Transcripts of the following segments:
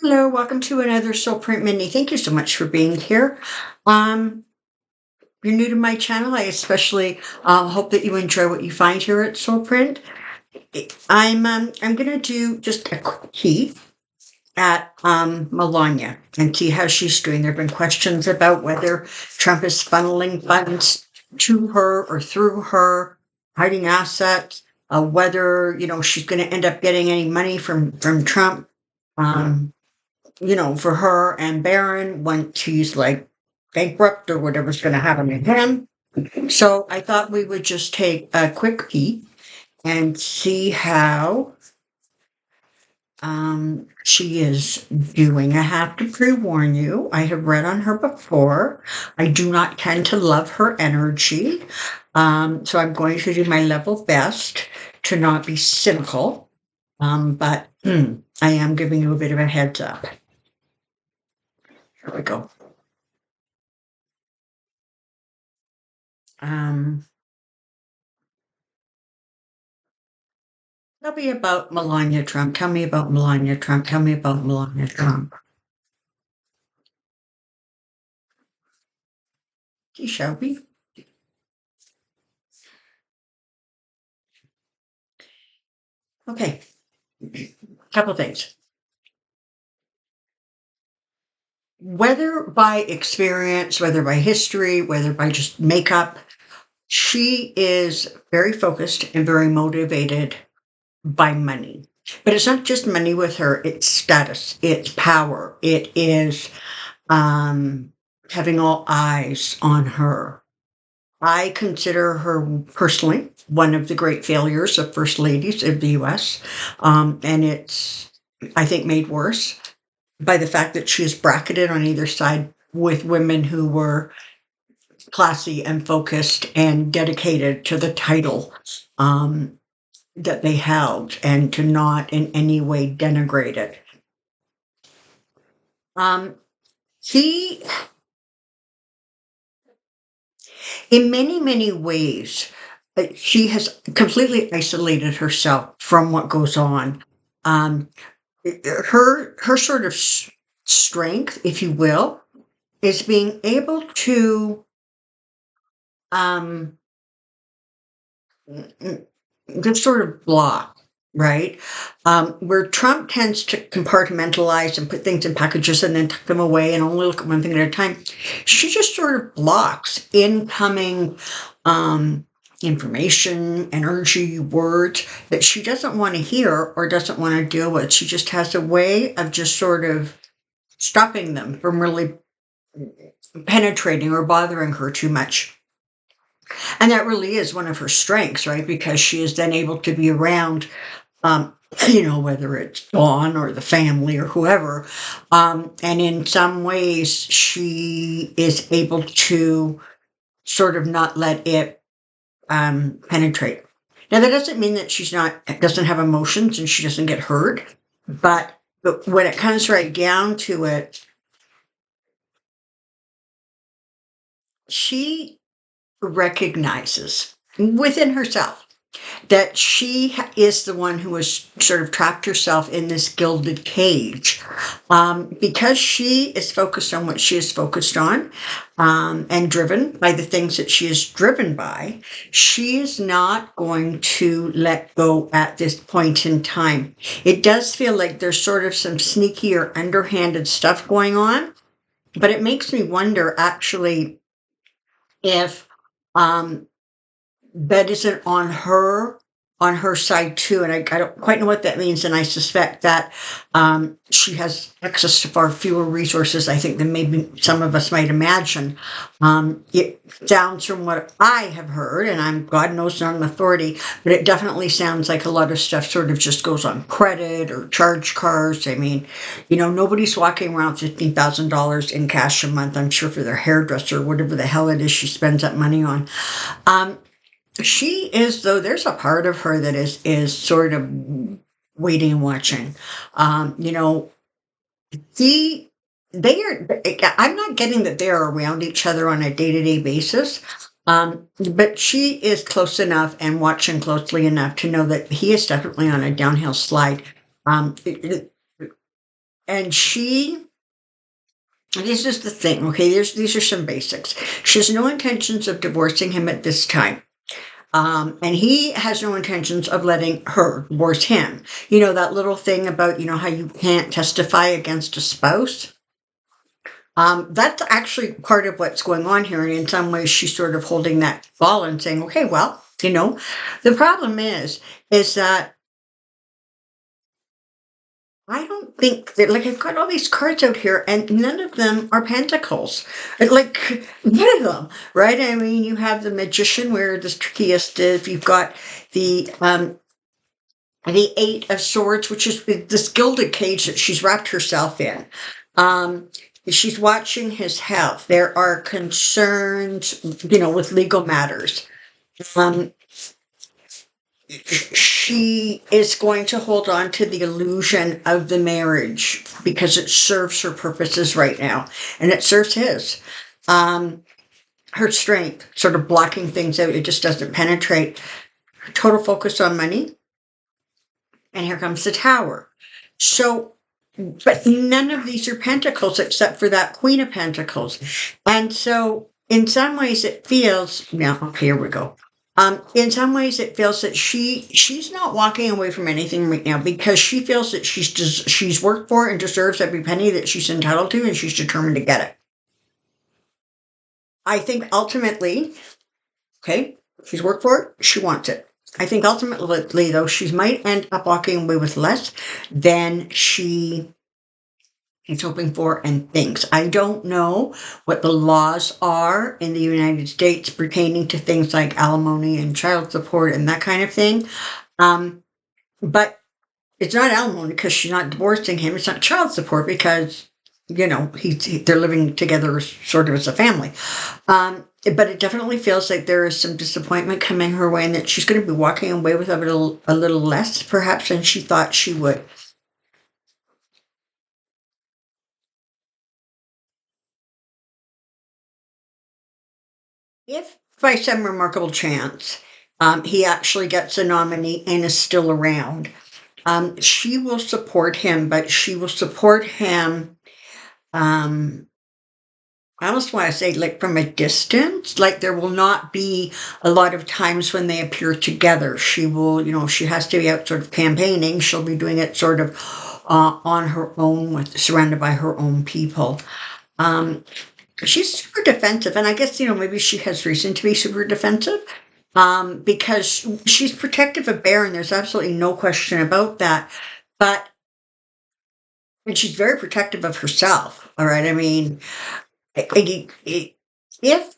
Hello, welcome to another Soulprint Mini. Thank you so much for being here. Um, you're new to my channel. I especially hope that you enjoy what you find here at Soulprint. I'm gonna do just a quick key at Melania and see how she's doing. There have been questions about whether Trump is funneling funds to her or through her, hiding assets, whether she's going to end up getting any money from Trump. Um, for her and Barron when she's like bankrupt or whatever's going to happen to him. So I thought we would just take a quick peek and see how she is doing. I have to pre-warn you, I have read on her before. I do not tend to love her energy. So I'm going to do my level best to not be cynical. But I am giving you a bit of a heads up. Here we go. Um, Tell me about Melania Trump. Tell me about Melania Trump. Tell me about Melania Trump. Shall we? Okay. Couple things. Whether by experience, whether by history, whether by just makeup, she is very focused and very motivated by money. But it's not just money with her, it's status, it's power, it is having all eyes on her. I consider her personally one of the great failures of first ladies of the US. And it's, I think, made worse by the fact that she is bracketed on either side with women who were classy and focused and dedicated to the title that they held and to not in any way denigrate it. He, in many, many ways, she has completely isolated herself from what goes on. Um, her sort of strength, if you will, is being able to um, just sort of block, right? Where Trump tends to compartmentalize and put things in packages and then tuck them away and only look at one thing at a time. She just sort of blocks incoming information, energy, words that she doesn't want to hear or doesn't want to deal with. She just has a way of just sort of stopping them from really penetrating or bothering her too much. And that really is one of her strengths, right? Because she is then able to be around, whether it's Dawn or the family or whoever. And in some ways, she is able to sort of not let it penetrate. Now, that doesn't mean that doesn't have emotions and she doesn't get hurt. But when it comes right down to it, she recognizes within herself that she is the one who has sort of trapped herself in this gilded cage because she is focused on what she is focused on and driven by the things that she is driven by. She is not going to let go at this point in time. It does feel like there's sort of some sneaky or underhanded stuff going on, but it makes me wonder actually if that isn't on her side too, and I don't quite know what that means, and I suspect that she has access to far fewer resources, I think, than maybe some of us might imagine. It sounds from what I have heard, and I'm God knows not an authority, but it definitely sounds like a lot of stuff sort of just goes on credit or charge cards. I mean, nobody's walking around $15,000 in cash a month, I'm sure, for their hairdresser, whatever the hell it is she spends that money on. She is, though, there's a part of her that is sort of waiting and watching. The they are. I'm not getting that they are around each other on a day-to-day basis. But she is close enough and watching closely enough to know that he is definitely on a downhill slide. And this is the thing, okay? These are some basics. She has no intentions of divorcing him at this time. And he has no intentions of letting her divorce him. You know, that little thing about, how you can't testify against a spouse? That's actually part of what's going on here. And in some ways, she's sort of holding that ball and saying, okay, well, the problem is that I don't think that, like, I've got all these cards out here and none of them are pentacles. Like, none of them, right? I mean, you have the magician where the trickiest is. You've got the Eight of Swords, which is this gilded cage that she's wrapped herself in. Um, she's watching his health. There are concerns, with legal matters. Um, she is going to hold on to the illusion of the marriage because it serves her purposes right now, and it serves his. Her strength, sort of blocking things out, it just doesn't penetrate. Total focus on money. And here comes the Tower. So, but none of these are pentacles except for that Queen of Pentacles. And so, in some ways, it feels, now, okay, here we go. In some ways, it feels that she's not walking away from anything right now because she feels that she's worked for and deserves every penny that she's entitled to, and she's determined to get it. I think ultimately, okay, she's worked for it, she wants it. I think ultimately, though, she might end up walking away with less than she is hoping for and thinks. I don't know what the laws are in the United States pertaining to things like alimony and child support and that kind of thing. But it's not alimony because she's not divorcing him. It's not child support because, they're living together sort of as a family. But it definitely feels like there is some disappointment coming her way and that she's going to be walking away with a little less perhaps than she thought she would. If by some remarkable chance he actually gets a nominee and is still around, she will support him, but she will support him. I almost want to say, like, from a distance, like there will not be a lot of times when they appear together. She will, she has to be out sort of campaigning. She'll be doing it sort of on her own, surrounded by her own people. She's super defensive, and I guess, maybe she has reason to be super defensive because she's protective of Bear, and there's absolutely no question about that. And she's very protective of herself, all right? I mean, if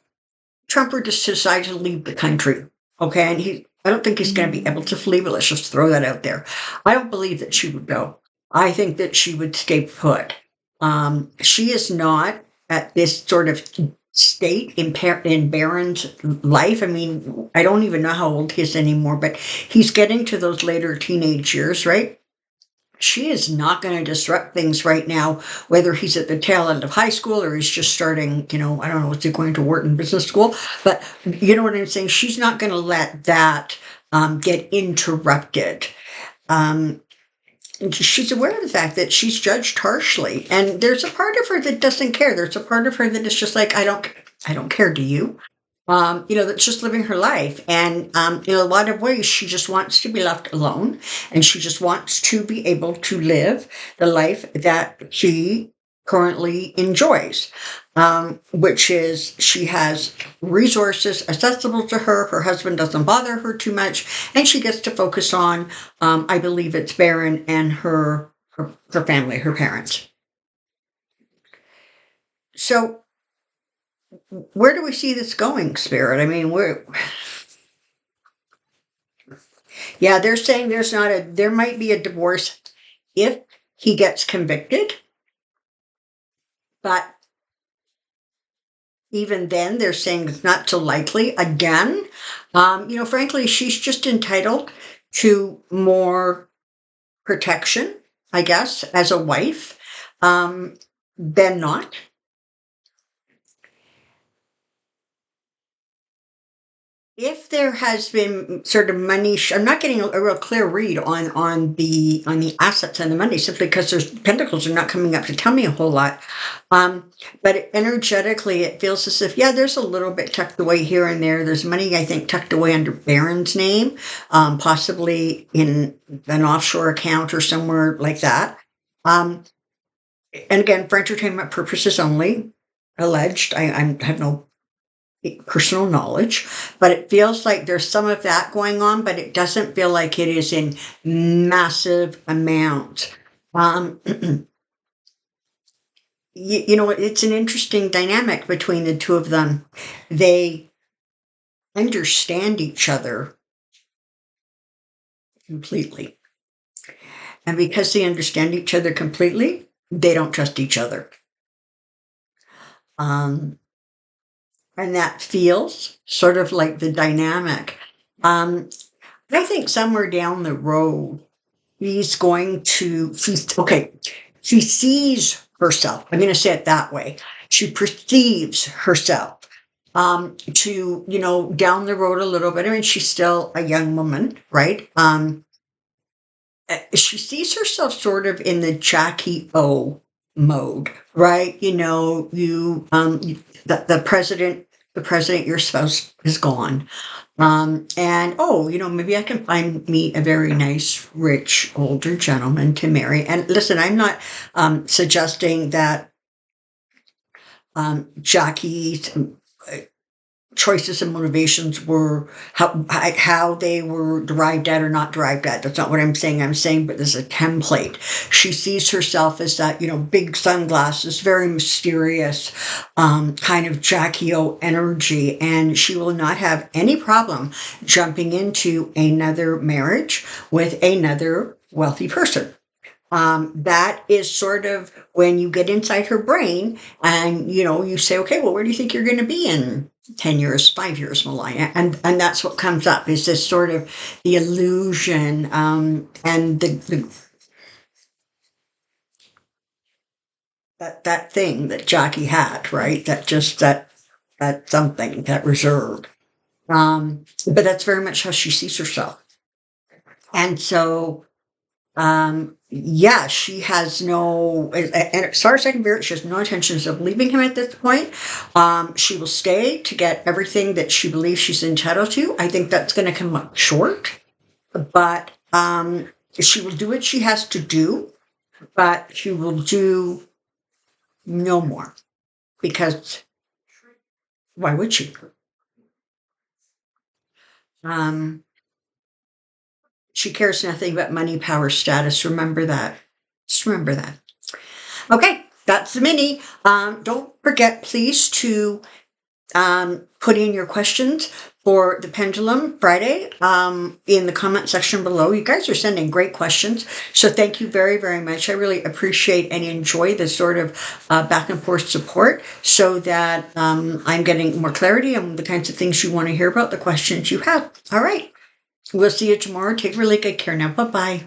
Trump were to decide to leave the country, okay, and I don't think he's going to be able to flee, but let's just throw that out there. I don't believe that she would go. I think that she would stay put. She is not at this sort of state in Barron's life. I mean, I don't even know how old he is anymore, but he's getting to those later teenage years, right? She is not going to disrupt things right now, whether he's at the tail end of high school or he's just starting, I don't know, is he going to Wharton Business School? But you know what I'm saying? She's not going to let that get interrupted. She's aware of the fact that she's judged harshly, and there's a part of her that doesn't care. There's a part of her that is just like, I don't care. Do you? That's just living her life. And in a lot of ways, she just wants to be left alone. And she just wants to be able to live the life that she currently enjoys, which is she has resources accessible to her. Her husband doesn't bother her too much. And she gets to focus on, I believe it's Barron and her family, her parents. So where do we see this going, Spirit? I mean, yeah, they're saying there might be a divorce if he gets convicted, but even then they're saying it's not so likely again. Frankly, she's just entitled to more protection, I guess, as a wife, than not. if there has been sort of money, I'm not getting a real clear read on the assets and the money, simply because there's pentacles are not coming up to tell me a whole lot. But energetically, it feels as if, yeah, there's a little bit tucked away here and there. There's money, I think, tucked away under Baron's name, possibly in an offshore account or somewhere like that. Um, and again, for entertainment purposes only, alleged. I have no personal knowledge, but it feels like there's some of that going on, but it doesn't feel like it is in massive amount. Um, it's an interesting dynamic between the two of them. They understand each other completely. And because they understand each other completely, they don't trust each other. And that feels sort of like the dynamic. I think somewhere down the road, she sees herself. I'm going to say it that way. She perceives herself down the road a little bit. I mean, she's still a young woman, right? She sees herself sort of in the Jackie O mode, right? The president, your spouse is gone. And maybe I can meet a very nice, rich, older gentleman to marry. And listen, I'm not suggesting that Jackie's choices and motivations were how they were derived at or not derived at. That's not what I'm saying. I'm saying, but there's a template. She sees herself as that, big sunglasses, very mysterious, kind of Jackie O energy, and she will not have any problem jumping into another marriage with another wealthy person. That is sort of when you get inside her brain and, you say, okay, well, where do you think you're going to be in 10 years, 5 years, Melania? And that's what comes up is this sort of the illusion, and that thing that Jackie had, right? That something, that reserve. But that's very much how she sees herself. And so, yeah, she has no, and as far as I can figure, she has no intentions of leaving him at this point. She will stay to get everything that she believes she's entitled to. I think that's going to come up short, but she will do what she has to do, but she will do no more, because why would she? Um, she cares nothing but money, power, status. Remember that. Just remember that. Okay, that's the mini. Don't forget, please, to put in your questions for the Pendulum Friday in the comment section below. You guys are sending great questions, so thank you very, very much. I really appreciate and enjoy this sort of back and forth support, so that I'm getting more clarity on the kinds of things you want to hear about, the questions you have. All right, we'll see you tomorrow. Take really good care now. Bye-bye.